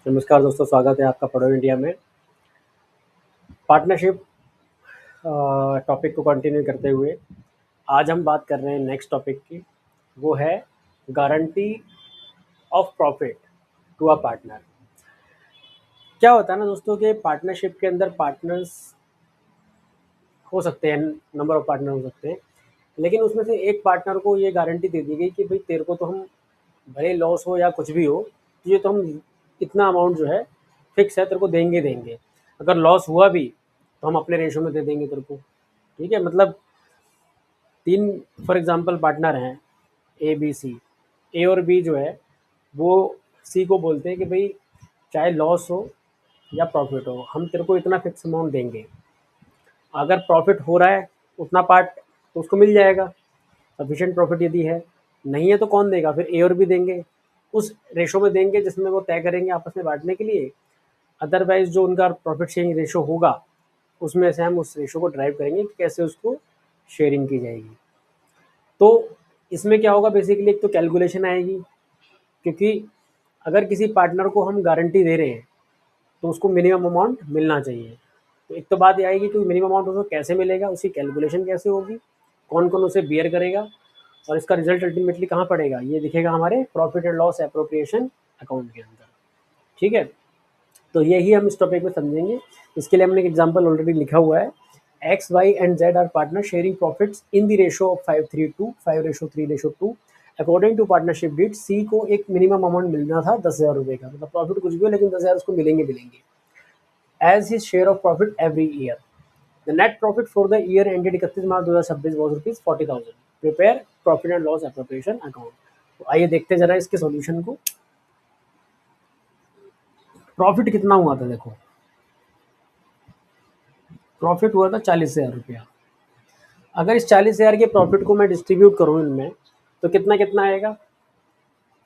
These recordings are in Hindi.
नमस्कार दोस्तों, स्वागत है आपका पढ़ो इंडिया में। पार्टनरशिप टॉपिक को कंटिन्यू करते हुए आज हम बात कर रहे हैं नेक्स्ट टॉपिक की। वो है guarantee of profit to a partner. क्या होता है ना दोस्तों कि पार्टनरशिप के अंदर पार्टनर्स हो सकते हैं, नंबर ऑफ पार्टनर हो सकते हैं, लेकिन उसमें से एक पार्टनर को ये गारंटी दे दी गई कि भाई तेरे को तो हम भले लॉस हो या कुछ भी हो, ये तो हम इतना अमाउंट जो है फिक्स है तेरे को देंगे देंगे। अगर लॉस हुआ भी तो हम अपने रेशो में दे देंगे तेरे को। ठीक है, मतलब 3 फॉर एग्जांपल पार्टनर हैं, ए बी सी। ए और बी जो है वो सी को बोलते हैं कि भाई चाहे लॉस हो या प्रॉफिट हो, हम तेरे को इतना फिक्स अमाउंट देंगे। अगर प्रॉफिट हो रहा है उतना पार्ट तो उसको मिल जाएगा, सफिशिएंट प्रॉफिट यदि है। नहीं है तो कौन देगा? फिर ए और बी देंगे, उस रेशो में देंगे जिसमें वो तय करेंगे आपस में बांटने के लिए। अदरवाइज जो उनका प्रॉफिट शेयरिंग रेशो होगा उसमें से हम उस रेशो को ड्राइव करेंगे कि कैसे उसको शेयरिंग की जाएगी। तो इसमें क्या होगा, बेसिकली एक तो कैलकुलेशन आएगी, क्योंकि अगर किसी पार्टनर को हम गारंटी दे रहे हैं तो उसको मिनिमम अमाउंट मिलना चाहिए। तो एक तो बात ये आएगी कि मिनिमम अमाउंट उसको कैसे मिलेगा, उसकी कैलकुलेशन कैसे होगी, कौन कौन उसे बियर करेगा, और इसका रिजल्ट अल्टीमेटली कहाँ पड़ेगा, ये दिखेगा हमारे profit and loss appropriation account के अंदर। ठीक है, तो यही हम इस टॉपिक में समझेंगे। इसके लिए हमने एक एग्जांपल ऑलरेडी लिखा हुआ है। X Y and Z are partner sharing profits in the ratio of 5:3:2, 5:3:2। According to partnership deed, C को एक मिनिमम अमाउंट मिलना था 10,000 रुपये का, मतलब प्रॉफिट कुछ भी हो लेकिन 10,000 उसको मिलेंगे as his share of profit every year. The net profit for the year ended 31 March 2026 वॉज ₹40,000। Prepare profit and loss appropriation account. तो आइए देखते जरा इसके सॉल्यूशन को। प्रॉफिट कितना हुआ था? देखो, प्रॉफिट हुआ था 40,000 रुपया। अगर इस 40,000 के प्रॉफिट को मैं डिस्ट्रीब्यूट करूँ इनमें तो कितना कितना आएगा?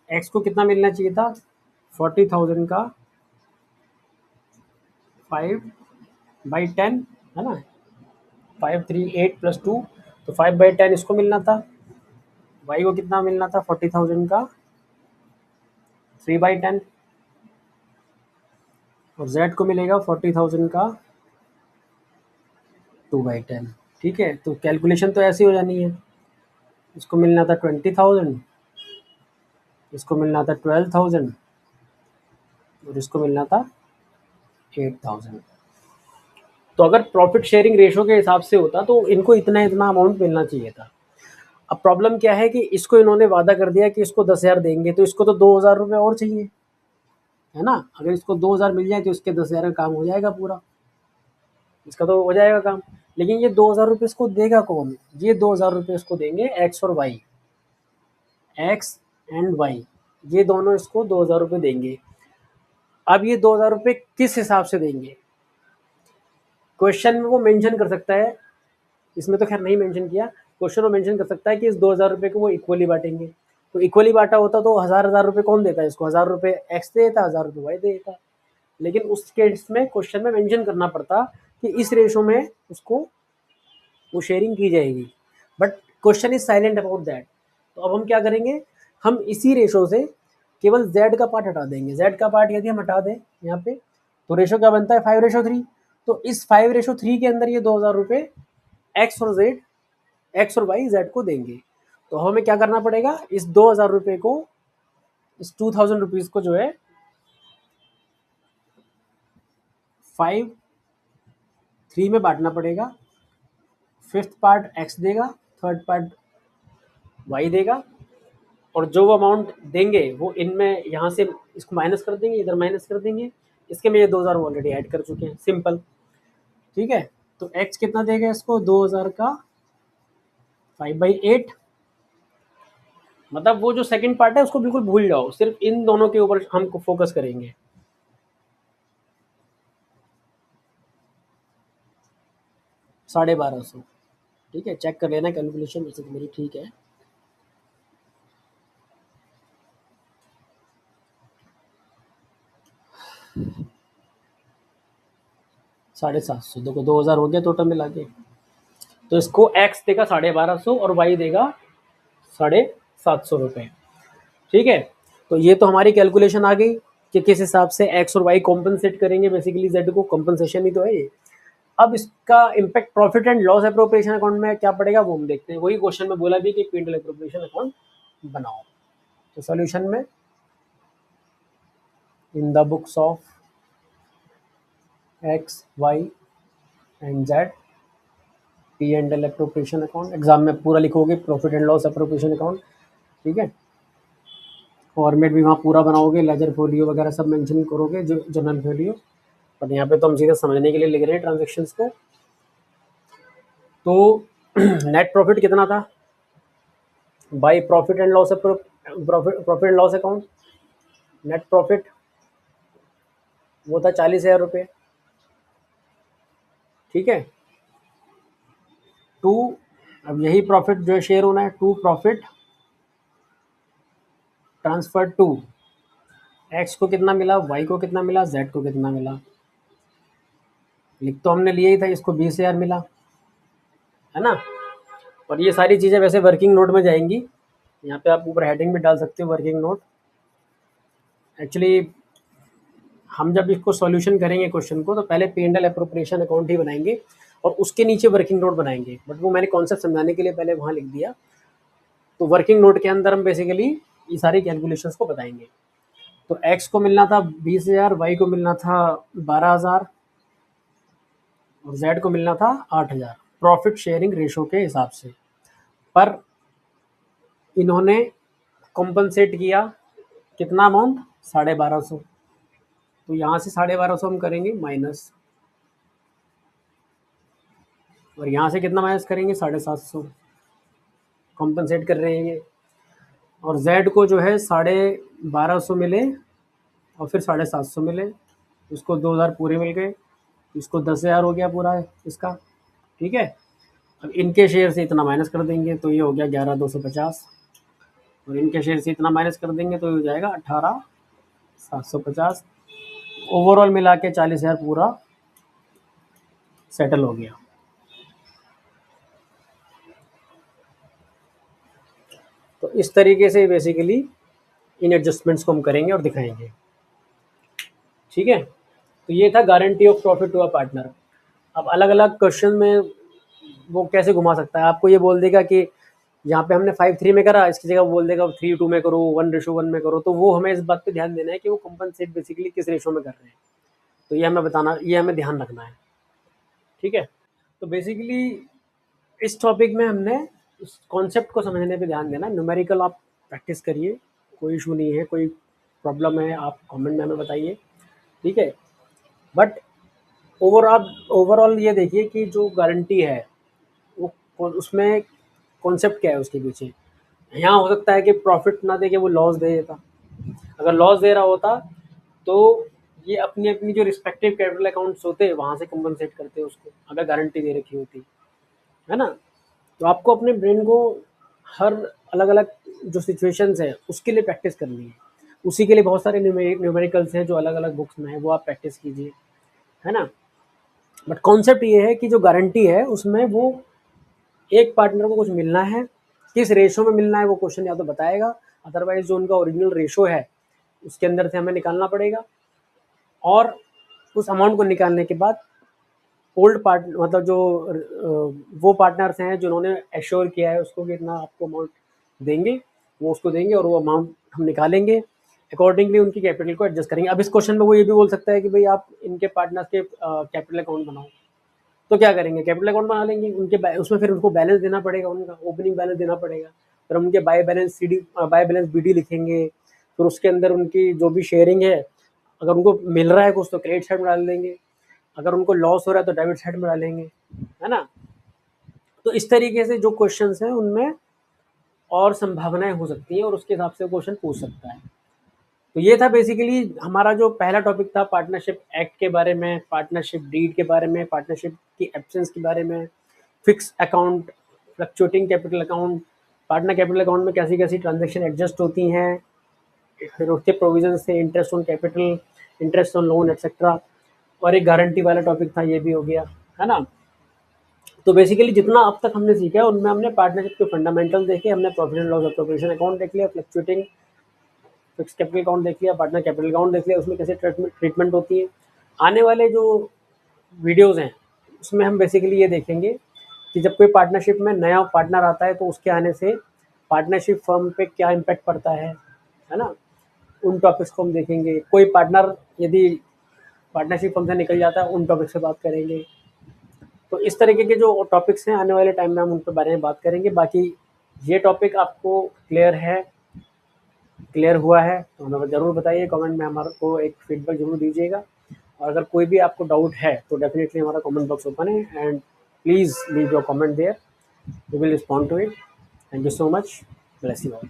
एक्स को कितना मिलना चाहिए था? 40,000 का 5/10 है ना, 538 + 2, तो 5/10 इसको मिलना था। वाई को कितना मिलना था? 40,000 का 3/10, और जेड को मिलेगा 40,000 का 2/10। ठीक है, तो कैलकुलेशन तो ऐसी हो जानी है। इसको मिलना था 20,000, इसको मिलना था 12,000, और इसको मिलना था 8,000। तो अगर प्रॉफिट शेयरिंग रेशो के हिसाब से होता तो इनको इतना इतना अमाउंट मिलना चाहिए था। अब प्रॉब्लम क्या है कि इसको इन्होंने वादा कर दिया कि इसको 10,000 देंगे, तो इसको तो 2,000 रुपये और चाहिए, है ना। अगर इसको 2,000 मिल जाए तो इसके 10,000 का काम हो जाएगा पूरा, इसका तो हो जाएगा काम। लेकिन ये 2,000 रुपये इसको देगा कौन? ये 2,000 रुपये इसको देंगे एक्स और वाई, एक्स एंड वाई, ये दोनों इसको 2,000 रुपये देंगे। अब ये 2,000 रुपये किस हिसाब से देंगे? क्वेश्चन में वो मेंशन कर सकता है, इसमें तो खैर नहीं मेंशन किया। क्वेश्चन में मेंशन कर सकता है कि इस 2,000 रुपये को वो इक्वली बांटेंगे। तो इक्वली बांटा होता तो हज़ार रुपये कौन देता है इसको? 1,000 रुपये एक्स दे देता, 1,000 रुपये वाई दे देता। लेकिन उस केस में क्वेश्चन में मेंशन करना पड़ता कि इस रेशो में उसको वो शेयरिंग की जाएगी, but question is silent about that. तो अब हम क्या करेंगे, हम इसी रेशो से केवल जेड का पार्ट हटा देंगे। जेड का पार्ट यदि हम हटा दें यहाँ पे तो रेशो क्या बनता है? 5:3। तो इस 5:3 के अंदर ये 2,000 रुपये एक्स और वाई जेड को देंगे। तो हमें क्या करना पड़ेगा, इस 2,000 रुपये को, इस 2,000 रुपीज़ को जो है 5/3 में बांटना पड़ेगा। 5th पार्ट एक्स देगा, 3rd पार्ट वाई देगा, और जो वो अमाउंट देंगे वो इनमें यहाँ से इसको माइनस कर देंगे, इधर माइनस कर देंगे। इसके में ये 2,000 ऑलरेडी ऐड कर चुके हैं, सिंपल। ठीक है, तो एक्स कितना देगा इसको? 2,000 का 5/8। मतलब वो जो सेकंड पार्ट है उसको बिल्कुल भूल जाओ, सिर्फ इन दोनों के ऊपर हमको फोकस करेंगे। 1250। ठीक है, चेक कर लेना कैलकुलेशन, वैसे तो मेरी ठीक है। ₹750, देखो 2,000 हो गया टोटल मिला के। तो इसको एक्स देगा 1250 और वाई देगा 750 रुपये। ठीक है, तो ये तो हमारी कैलकुलेशन आ गई। कि किस हिसाब से एक्स और वाई कॉम्पनसेट करेंगे बेसिकली जेड को, कॉम्पनसेशन ही तो है ये। अब इसका impact profit and loss appropriation account में क्या पड़ेगा वो हम देखते हैं। वही क्वेश्चन में बोला भी कि P&L एप्रोप्रिएशन अकाउंट बनाओ। तो सॉल्यूशन में in the books of X Y and Z P&L appropriation account, exam में पूरा लिखोगे profit and loss appropriation account, ठीक है। फॉर्मेट भी वहाँ पूरा बनाओगे, लेजर फोलियो वगैरह सब मेंशन करोगे, जो जनरल फोलियो। बट यहाँ पे तो हम सीधे समझने के लिए लिख रहे हैं ट्रांजेक्शन्स को। तो नेट प्रॉफिट कितना था by profit and loss profit and loss account, net profit वो था 40,000 रुपये, ठीक है। टू, अब यही प्रॉफिट जो है शेयर होना है, to profit transfer to X को कितना मिला, वाई को कितना मिला, जेड को कितना मिला। लिख तो हमने लिया ही था, इसको 20,000 मिला, है ना। और ये सारी चीज़ें वैसे वर्किंग नोट में जाएंगी, यहाँ पे आप ऊपर हेडिंग में डाल सकते हो वर्किंग नोट। एक्चुअली हम जब इसको सॉल्यूशन करेंगे क्वेश्चन को, तो पहले P&L एप्रोप्रिएशन अकाउंट ही बनाएंगे और उसके नीचे वर्किंग नोट बनाएंगे, बट वो मैंने कॉन्सेप्ट समझाने के लिए पहले वहाँ लिख दिया। तो वर्किंग नोट के अंदर हम बेसिकली ये सारी कैलकुलेशंस को बताएंगे। तो एक्स को मिलना था 20,000, वाई को मिलना था 12,000 और जेड को मिलना था 8,000 प्रॉफिट शेयरिंग रेशो के हिसाब से। पर इन्होंने कॉम्पनसेट किया कितना अमाउंट, 1250। तो यहाँ से 1250 हम करेंगे माइनस, और यहाँ से कितना माइनस करेंगे, 750 कॉम्पनसेट कर रहे हैं ये। और जेड को जो है 1250 मिले और फिर 750 मिले, इसको 2,000 पूरे मिल गए, इसको 10,000 हो गया पूरा इसका, ठीक है। अब इनके शेयर से इतना माइनस कर देंगे तो ये हो गया 11,250, और इनके शेयर से इतना माइनस कर देंगे तो ये हो जाएगा 18,750। ओवरऑल मिला के 40,000 पूरा सेटल हो गया। तो इस तरीके से बेसिकली इन एडजस्टमेंट्स को हम करेंगे और दिखाएंगे, ठीक है। तो ये था guarantee of profit to a partner. अब अलग अलग क्वेश्चन में वो कैसे घुमा सकता है, आपको ये बोल देगा कि यहाँ पे हमने 5:3 में करा, इसकी जगह वो बोल देगा 3:2 में करो, 1:1 में करो। तो वो हमें इस बात पे ध्यान देना है कि वो कंपनसेट बेसिकली किस रेशो में कर रहे हैं, तो ये हमें बताना, ये हमें ध्यान रखना है, ठीक है। तो बेसिकली इस टॉपिक में हमने इस कॉन्सेप्ट को समझने पे ध्यान देना। न्यूमेरिकल आप प्रैक्टिस करिए, कोई इशू नहीं है, कोई प्रॉब्लम है आप कमेंट में हमें बताइए, ठीक है। बट ओवरऑल ये देखिए कि जो गारंटी है वो उसमें कॉन्सेप्ट क्या है उसके पीछे। यहाँ हो सकता है कि प्रॉफिट ना दे के वो लॉस दे देता। अगर लॉस दे रहा होता तो ये अपनी अपनी जो रिस्पेक्टिव कैपिटल अकाउंट्स होते वहाँ से कंपनसेट करते उसको, अगर गारंटी दे रखी होती, है ना। तो आपको अपने ब्रेन को हर अलग अलग जो सिचुएशंस है उसके लिए प्रैक्टिस करनी है। उसी के लिए बहुत सारे न्यूमेरिकल्स हैं जो अलग अलग बुक्स में है, वो आप प्रैक्टिस कीजिए, है ना। बट कॉन्सेप्ट ये है कि जो गारंटी है उसमें वो एक पार्टनर को कुछ मिलना है, किस रेशो में मिलना है वो क्वेश्चन या तो बताएगा, अदरवाइज जो उनका ओरिजिनल रेशो है उसके अंदर से हमें निकालना पड़ेगा। और उस अमाउंट को निकालने के बाद ओल्ड पार्ट मतलब जो वो पार्टनर्स हैं जिन्होंने एश्योर किया है उसको कि इतना आपको अमाउंट देंगे, वो उसको देंगे और वो अमाउंट हम निकालेंगे, अकॉर्डिंगली उनकी कैपिटल को एडजस्ट करेंगे। अब इस क्वेश्चन में वो ये भी बोल सकता है कि भाई आप इनके पार्टनर्स के कैपिटल अकाउंट बनाओ, तो क्या करेंगे, कैपिटल अकाउंट बना लेंगे उनके, उसमें फिर उनको बैलेंस देना पड़ेगा, उनका ओपनिंग बैलेंस देना पड़ेगा, फिर हम उनके बाय बैलेंस बीडी लिखेंगे, फिर उसके अंदर उनकी जो भी शेयरिंग है अगर उनको मिल रहा है कुछ तो क्रेडिट साइड में डाल देंगे, अगर उनको लॉस हो रहा है तो डेबिट साइड में डालेंगे, है ना। तो इस तरीके से जो क्वेश्चंस हैं उनमें और संभावनाएं हो सकती हैं और उसके हिसाब से क्वेश्चन पूछ सकता है। तो ये था बेसिकली हमारा जो पहला टॉपिक था पार्टनरशिप एक्ट के बारे में, पार्टनरशिप डीड के बारे में, पार्टनरशिप की एब्सेंस के बारे में, fix account, fluctuating capital account, partner capital account में कैसी कैसी ट्रांजेक्शन एडजस्ट होती हैं, फिर उसके प्रोविजन से interest on capital, interest on loan etcetera, और एक गारंटी वाला टॉपिक था, ये भी हो गया, है ना। तो बेसिकली जितना अब तक हमने सीखा है उनमें हमने पार्टनरशिप के फंडामेंटल देखे, हमने profit and loss appropriation account देख लिया, फिक्स कैपिटल अकाउंट देख लिया, पार्टनर कैपिटल अकाउंट देख लिया, उसमें कैसे ट्रीटमेंट होती है। आने वाले जो वीडियोस हैं उसमें हम बेसिकली ये देखेंगे कि जब कोई पार्टनरशिप में नया पार्टनर आता है तो उसके आने से पार्टनरशिप फर्म पे क्या इम्पैक्ट पड़ता है ना, उन टॉपिक्स को हम देखेंगे। कोई पार्टनर यदि पार्टनरशिप फर्म से निकल जाता है, उन टॉपिक से बात करेंगे। तो इस तरीके के जो टॉपिक्स हैं आने वाले टाइम में हम उनके बारे में बात करेंगे। बाकी ये टॉपिक आपको क्लियर हुआ है तो हमें ज़रूर बताइए, कमेंट में हमारे को एक फीडबैक ज़रूर दीजिएगा। और अगर कोई भी आपको डाउट है तो डेफिनेटली हमारा कमेंट बॉक्स ओपन है, and please leave your comment there, we will respond to it. Thank you so much, bless you all.